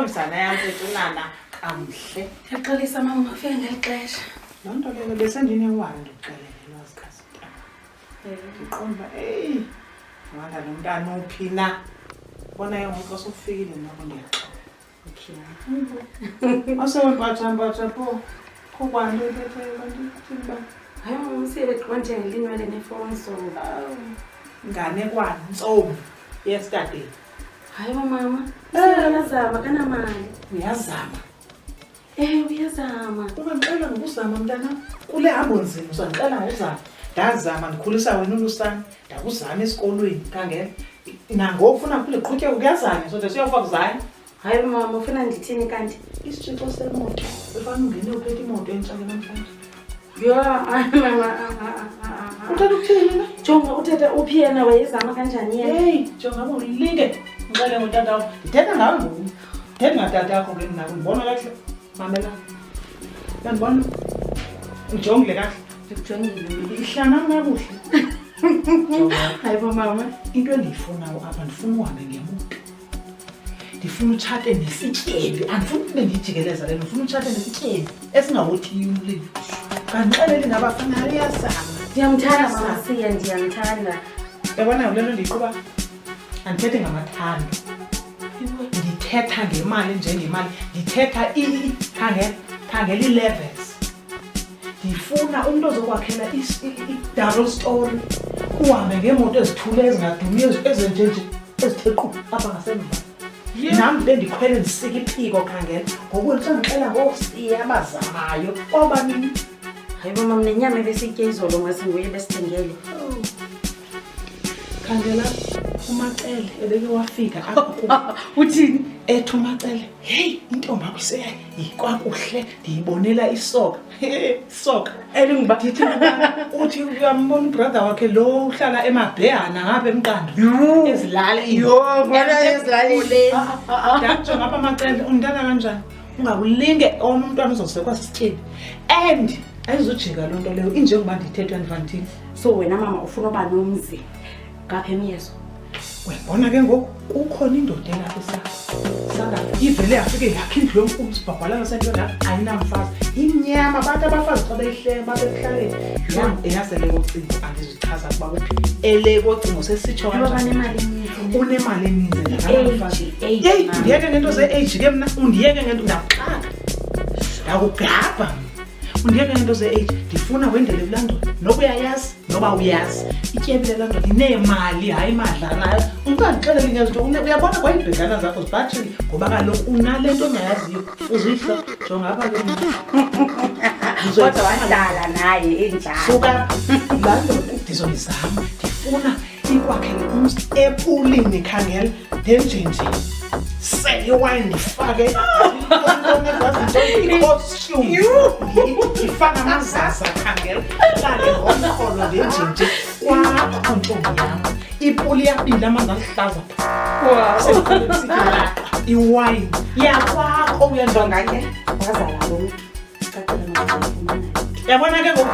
Umzana yami unana kamuhle. Yaqalisa mama ngafika ngelixesha. Lonto leyo bese ndinewala ndikuxelele lwazi kasita. Ngiqonda wala lo mntana uphina. Bona yonke sokufikile nabo ndiyaxoxa. Asewenpatsha pho. Kokwanto iphethe bantu. Hayi mama usiye qonje ngelinwele nefoni so. Ngane kwani Ntsomi yesterday. Hayi mama. Uyazama kana mali. Uyazama. Uyazama. Ungangixela ngokuzama mntana. Kule hambo nzima uzangixela ngokuzama. Ndazama ndikhulisa wena ulusana. Ndakuzama esikolweni kangela. Nangoku ufuna kule qhutyeka kuyazama so siyofaka kuzana. Hayi mama ufuna ndithini kanti? Isitshixo semoto. Ufana ungene uphethe imoto entsha ke namhlanje. Mama. Uthatha ukuthini na? Jonga uthethe uphi yena wayezama kanjani yena? Hey, jonga ulinge. Ngicela ngotata wakho. Ndithetha ngawe ngoku. Ndithetha ngatata wakho ke nako. Ngibona kahle. Mamela. Uyabona? Ujongile kahle. Ngikujongile. Ihlana kakuhle. Hayi mama, into endiyifuna apha ndifuna uhambe ngemoto. Ndifuna utshate nesityebi. Andifuni ube ndijikeleza lena. Ndifuna utshate nesityebi esingawothiyo umlilo. Kanixelele ngabafana uyazama. Ndiyamthanda mama Siya, ndiyamthanda. Yabona lento ndiyiquba andithethi ngamathando. Ndithetha ngemali njengemali. Ndithetha khangela i-levels. Ndifuna umuntu ozokwakhela i-double story. Uhambe ngeemoto ezithule ezingadumi ezenjenje ezithequ apha ngasemva. Nam bendikhwele ndisika iphiko khangela. Ngoku ndisandixela ngoosiya abazamayo. Kwabanini? Hayi mama mnenyama ebesitye izolo ngasinguye besithengele. Khangela uMacele ebeke wafika apha. Uthini? Ethi uMacele, hey intombi yakho ikwakuhle ndiyibonela isoka. Soka Elingiba ndithi uthi uyambona ubrother wakhe lo uhlala eMabhehana ngapha emqando. Ezilale ngwana ezilale. Ndajonga apha Macele undana kanjani? Ungakulinge umntwana uzosekwa sisityebi. And ayizojika loo nto leyo injengoba ndithetha ndivantini. So wena mama ufuna uba nomzi ngapha emyezo. Webona ke ngoku kukhona indoda elapha esanga ivele yafike yakhe indlu yonkulu sibhabhala ngasentweni ayinamfazi imnyama abantu abafazi xa beyihleka babekuhlaleni yona eyasele kocingo andizichaza kuba kuphi elekocingo sesitsho kanjani Unemali eninzi. Unemali eninzi ngamfazi ndiyeke ngento ze-age ke mna undiyeke ngento ndakuxaka ndakugabha undiyeke ngento ze-age ndifuna wendele kulandwa noba uyayazi noba uyazi ityebile laa nto ndineemali hayi madlanayo ungandixeleli ngezinto uyabona kwayibhekana zakho zibhatshile ngoba kaloku unale nto ongayaziyo uzihlo jongapha ke Kodwa wahlala naye enjalo. suka laa nto ndizoyizama ndifuna ikwakhele umzi epulini khangela ndenjenje sele iwayini ndifake i-costume ndifake amazaza khangela lale ngomrholo ndenjenje kwapho ntombi yam ipuli yabili amanzi aluhlaza phaa iwayini yakwakho uyenjonga ke Wazala lo mntu. Cacela mama. yabona ke ngoku